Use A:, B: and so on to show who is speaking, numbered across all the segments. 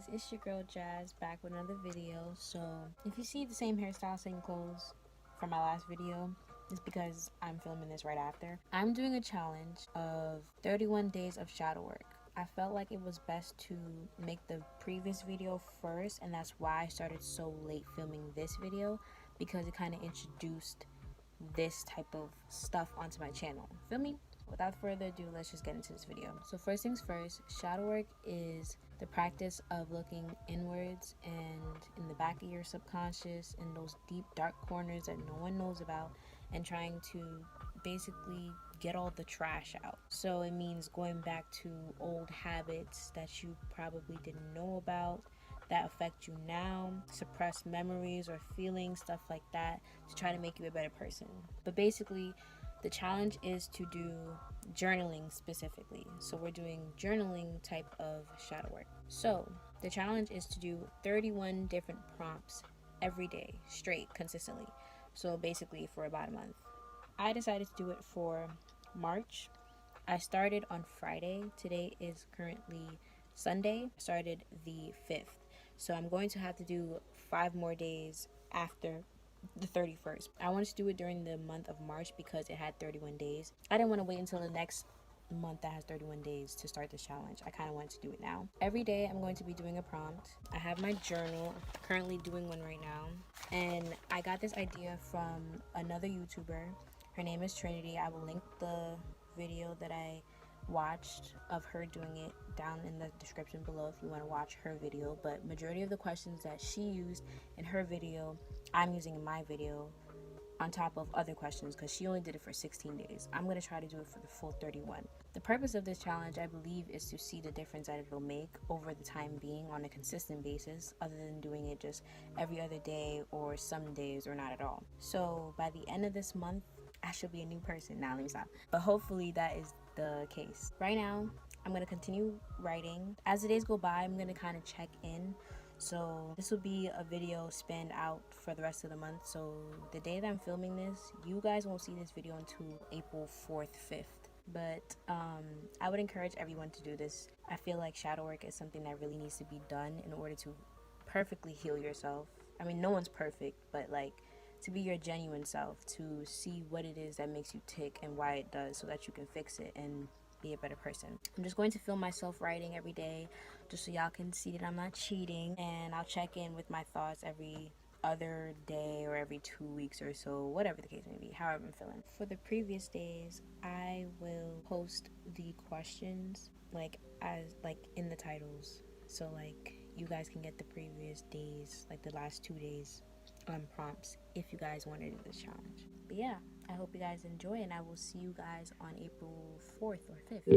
A: guys, it's your girl Jazz back with another video. So if you see the same hairstyle, same clothes from my last video, it's because I'm filming this right after. I'm doing a challenge of 31 days of shadow work. I felt like it was best to make the previous video first, and that's why I started so late filming this video, because it kind of introduced this type of stuff onto my channel. Feel me? Without further ado, let's just get into this video. So first things first, shadow work is the practice of looking inwards and in the back of your subconscious, in those deep dark corners that no one knows about, and trying to basically get all the trash out. So it means going back to old habits that you probably didn't know about, that affect you now, suppressed memories or feelings, stuff like that, to try to make you a better person. But basically, the challenge is to do journaling specifically. So we're doing journaling type of shadow work. So the challenge is to do 31 different prompts every day, straight, consistently. So basically for about a month. I decided to do it for March. I started on Friday. Today is currently Sunday. I started the 5th. So I'm going to have to do 5 more days after the 31st. I wanted to do it during the month of March because it had 31 days. I didn't want to wait until the next month that has 31 days to start this challenge. I kind of wanted to do it now. Every day I'm going to be doing a prompt. I have my journal. I'm currently doing one right now. And I got this idea from another YouTuber. Her name is Trinity. I will link the video that I watched of her doing it down in the description below if you want to watch her video. But majority of the questions that she used in her video, I'm using in my video, on top of other questions, because she only did it for 16 days. I'm going to try to do it for the full 31. The purpose of this challenge, I believe, is to see the difference that it'll make over the time being on a consistent basis, other than doing it just every other day or some days or not at all. So by the end of this month, I should be a new person. Now let me stop. But hopefully that is the case. Right now, I'm going to continue writing. As the days go by, I'm going to kind of check in. So this will be a video spanned out for the rest of the month. So the day that I'm filming this, you guys won't see this video until April 4th, 5th. But I would encourage everyone to do this. I feel like shadow work is something that really needs to be done in order to perfectly heal yourself. I mean, no one's perfect, but like, to be your genuine self, to see what it is that makes you tick and why it does, so that you can fix it and be a better person. I'm just going to film myself writing every day, just so y'all can see that I'm not cheating, and I'll check in with my thoughts every other day or every 2 weeks or so, whatever the case may be, however I'm feeling. For the previous days, I will post the questions like in the titles, so like you guys can get the previous days, like the last 2 days prompts, if you guys want to do this challenge. But yeah, I hope you guys enjoy, and I will see you guys on April 4th or 5th.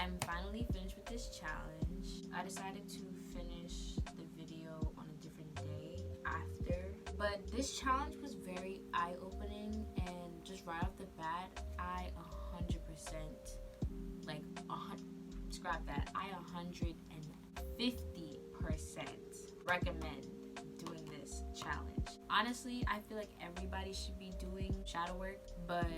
A: I'm finally finished with this challenge. I decided to finish the video on a different day after, but this challenge was very eye-opening, and just right off the bat, I 100%, like, scrap that, I 150% recommend doing this challenge. Honestly, I feel like everybody should be doing shadow work, but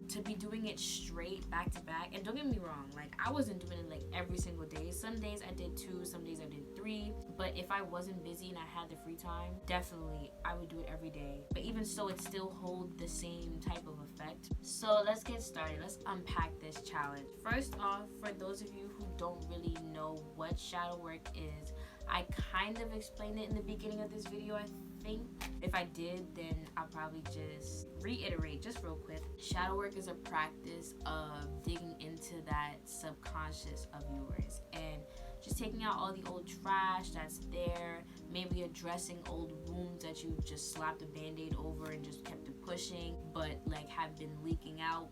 A: to be doing it straight back to back, and don't get me wrong, like, I wasn't doing it like every single day. Some days I did 2, some days I did 3, but if I wasn't busy and I had the free time, definitely I would do it every day. But even so, it still holds the same type of effect. So let's get started. Let's unpack this challenge. First off, for those of you who don't really know what shadow work is, I kind of explained it in the beginning of this video, I think. If I did, then I'll probably just reiterate just real quick. Shadow work is a practice of digging into that subconscious of yours and just taking out all the old trash that's there, maybe addressing old wounds that you just slapped a band-aid over and just kept it pushing, but like have been leaking out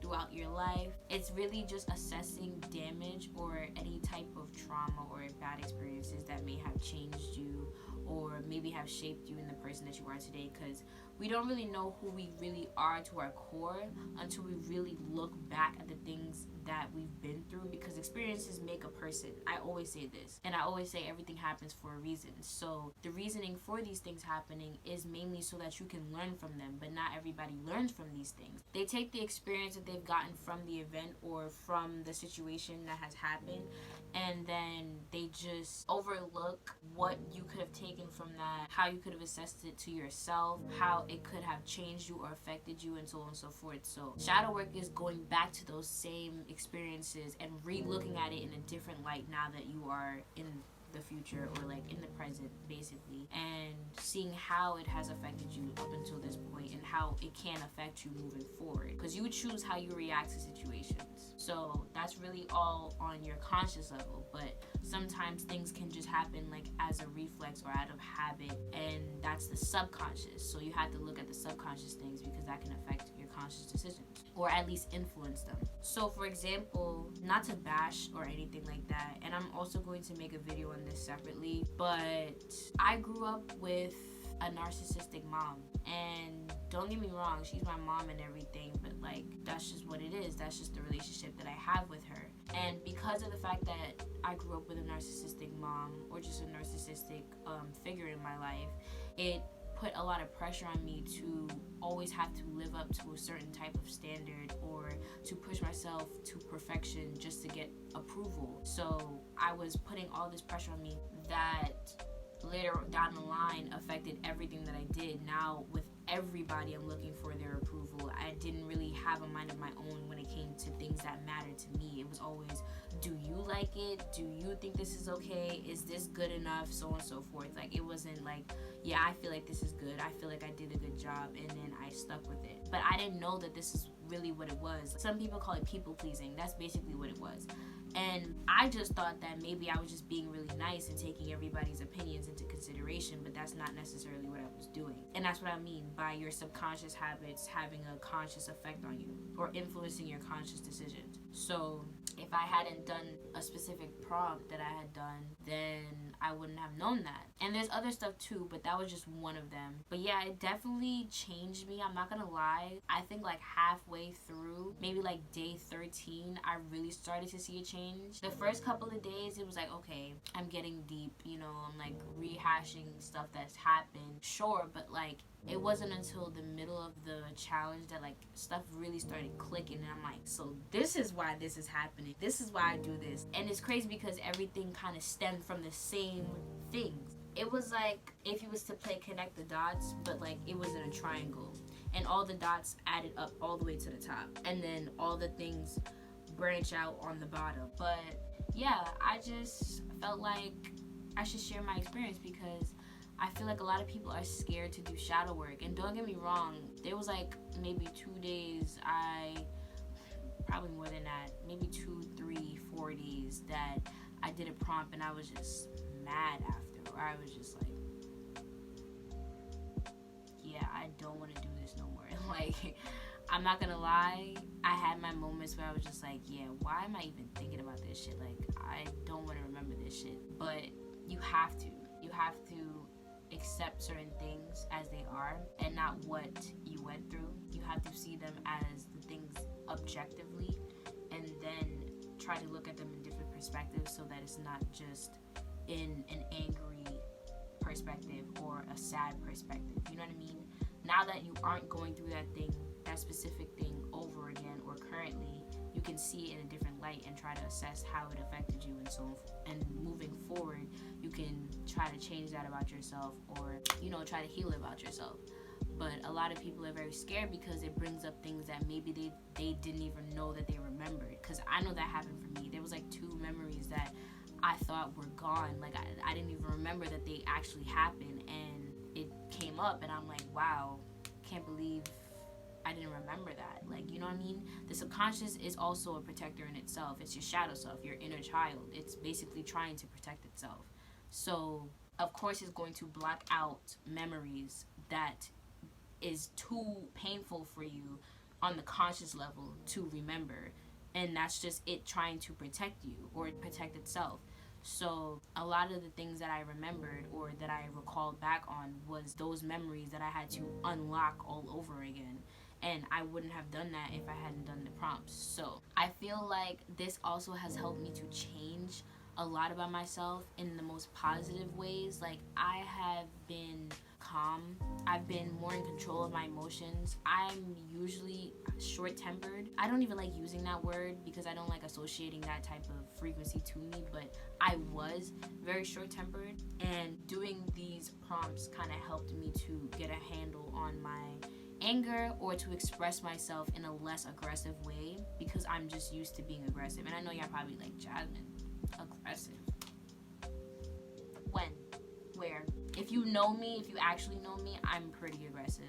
A: throughout your life. It's really just assessing damage or any type of trauma or bad experiences that may have changed you or maybe have shaped you in the person that you are today, because we don't really know who we really are to our core until we really look back at the things that we've been through, because experiences make a person. I always say this, and I always say everything happens for a reason. So the reasoning for these things happening is mainly so that you can learn from them, but not everybody learns from these things. They take the experience that they've gotten from the event or from the situation that has happened, and then they just overlook what you could have taken from that, how you could have assessed it to yourself, how it could have changed you or affected you, and so on and so forth. So shadow work is going back to those same experiences and re-looking at it in a different light now that you are in the future, or like in the present basically, and seeing how it has affected you up until this point and how it can affect you moving forward, because you choose how you react to situations. So that's really all on your conscious level, but sometimes things can just happen like as a reflex or out of habit, and that's the subconscious. So you have to look at the subconscious things, because that can affect your conscious decisions, or at least influence them. So for example, not to bash or anything like that, and I'm also going to make a video on this separately, but I grew up with a narcissistic mom, and don't get me wrong, she's my mom and everything, but like, that's just what it is. That's just the relationship that I have with her. And because of the fact that I grew up with a narcissistic mom, or just a narcissistic figure in my life, it put a lot of pressure on me to always have to live up to a certain type of standard, or to push myself to perfection just to get approval. So I was putting all this pressure on me that later down the line affected everything that I did. Now with everybody, I'm looking for their approval. I didn't really have a mind of my own when it came to things that mattered to me. It was always, do you like it? Do you think this is okay? Is this good enough? So on and so forth. Like, it wasn't like, yeah, I feel like this is good, I feel like I did a good job, and then I stuck with it. But I didn't know that this is really what it was. Some people call it people pleasing. That's basically what it was. And I just thought that maybe I was just being really nice and taking everybody's opinions into consideration, but that's not necessarily what I was doing. And that's what I mean by your subconscious habits having a conscious effect on you, or influencing your conscious decisions. So if I hadn't done a specific prompt that I had done, then I wouldn't have known that. And there's other stuff too, but that was just one of them. But yeah, it definitely changed me. I'm not gonna lie. I think like halfway through, maybe like day 13, I really started to see a change. The first couple of days, it was like, okay, I'm getting deep, you know, I'm like rehashing stuff that's happened. Sure, but like, it wasn't until the middle of the challenge that like stuff really started clicking, and I'm like, so this is why this is happening. This is why I do this. And it's crazy because everything kind of stemmed from the same things. It was like if you was to play connect the dots, but like it was in a triangle, and all the dots added up all the way to the top, and then all the things branch out on the bottom. But yeah, I just felt like I should share my experience, because I feel like a lot of people are scared to do shadow work. And don't get me wrong, there was like maybe 2 days, probably more than that, maybe 2, 3, 4 days that I did a prompt and I was just mad after, or I was just like, yeah, I don't want to do this no more. Like, I'm not gonna lie, I had my moments where I was just like, yeah, why am I even thinking about this shit? Like, I don't want to remember this shit. But you have to accept certain things as they are, and not what you went through. You have to see them as the things objectively, and then try to look at them in different perspectives, so that it's not just in an angry perspective or a sad perspective. You know what I mean? Now that you aren't going through that specific thing over again, or currently, you can see it in a different light and try to assess how it affected you, and moving forward, you can try to change that about yourself, or, you know, try to heal it about yourself. But a lot of people are very scared because it brings up things that maybe they didn't even know that they remembered. Because I know that happened for me. There was like 2 memories that I thought were gone. Like, I didn't even remember that they actually happened, and it came up, and I'm like, wow, can't believe I didn't remember that. Like, you know what I mean? The subconscious is also a protector in itself. It's your shadow self, your inner child. It's basically trying to protect itself. So, of course, it's going to block out memories that is too painful for you on the conscious level to remember. And that's just it trying to protect you, or protect itself. So a lot of the things that I remembered or that I recalled back on was those memories that I had to unlock all over again. And I wouldn't have done that if I hadn't done the prompts. So I feel like this also has helped me to change a lot about myself in the most positive ways. Like, I have been calm. I've been more in control of my emotions. I'm usually short-tempered. I don't even like using that word because I don't like associating that type of frequency to me, but I was very short-tempered, and doing these prompts kind of helped me to get a handle on my anger, or to express myself in a less aggressive way, because I'm just used to being aggressive. And I know y'all probably like, Jasmine, aggressive? When? Where? If you know me, if you actually know me, I'm pretty aggressive.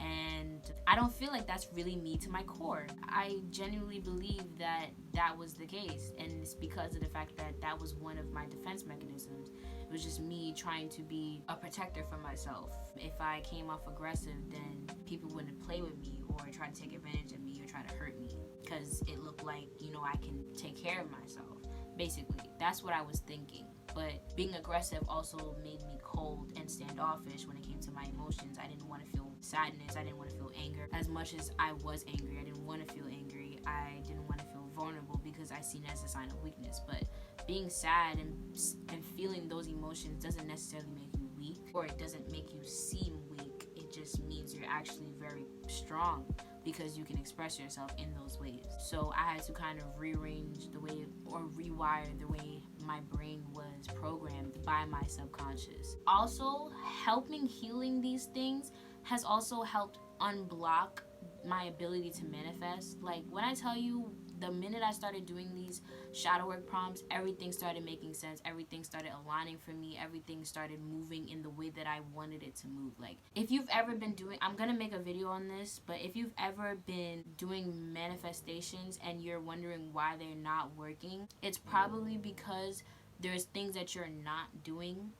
A: And I don't feel like that's really me to my core. I genuinely believe that that was the case, and it's because of the fact that that was one of my defense mechanisms. It was just me trying to be a protector for myself. If I came off aggressive, then people wouldn't play with me or try to take advantage of me or try to hurt me, because it looked like, I can take care of myself. Basically, that's what I was thinking. But being aggressive also made me cold and standoffish when it came to my emotions. I didn't want to feel sadness. I didn't want to feel anger. As much as I was angry, I didn't want to feel angry. I didn't want to feel vulnerable because I seen it as a sign of weakness. But being sad and feeling those emotions doesn't necessarily make you weak, or it doesn't make you seem weak. It just means you're actually very strong, because you can express yourself in those ways. So I had to kind of rearrange the way, or rewire the way my brain was programmed by my subconscious. Also, helping healing these things has also helped unblock my ability to manifest. Like, when I tell you, the minute I started doing these shadow work prompts, everything started making sense. Everything started aligning for me. Everything started moving in the way that I wanted it to move. Like, if you've ever been doing, I'm gonna make a video on this, but if you've ever been doing manifestations and you're wondering why they're not working, it's probably because there's things that you're not doing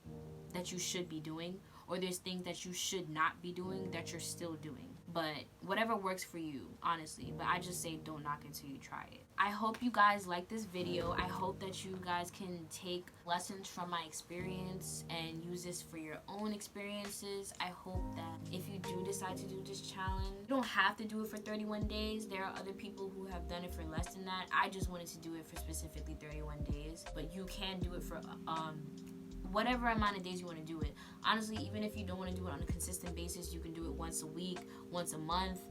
A: that you should be doing, or there's things that you should not be doing that you're still doing. But whatever works for you, honestly. But I just say don't knock it till you try it. I hope you guys like this video. I hope that you guys can take lessons from my experience and use this for your own experiences. I hope that if you do decide to do this challenge, you don't have to do it for 31 days. There are other people who have done it for less than that. I just wanted to do it for specifically 31 days. But you can do it for whatever amount of days you want to do it. Honestly, even if you don't want to do it on a consistent basis, you can do it once a week, once a month.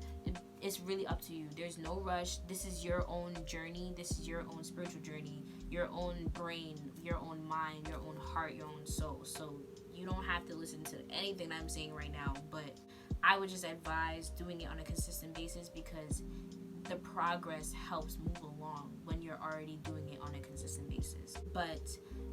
A: It's really up to you. There's no rush. This is your own journey. This is your own spiritual journey, your own brain, your own mind, your own heart, your own soul. So you don't have to listen to anything I'm saying right now, but I would just advise doing it on a consistent basis, because the progress helps move along when you're already doing it on a consistent basis. But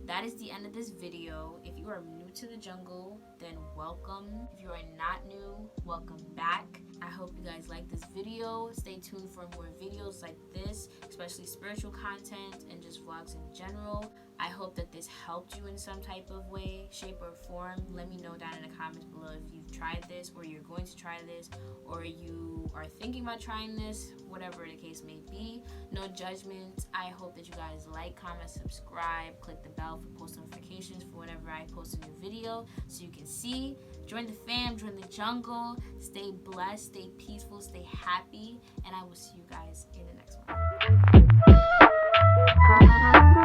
A: that is the end of this video. If you are new to the jungle, then welcome. If you are not new, welcome back. I hope you guys like this video. Stay tuned for more videos like this, especially spiritual content and just vlogs in general. I hope that this helped you in some type of way, shape, or form. Let me know down in the comments below if you've tried this, or you're going to try this, or you are thinking about trying this, whatever the case may be. No judgment. I hope that you guys like, comment, subscribe, click the bell for post notifications for whenever I post a new video, so you can see. Join the fam, join the jungle. Stay blessed, stay peaceful, stay happy, and I will see you guys in the next one.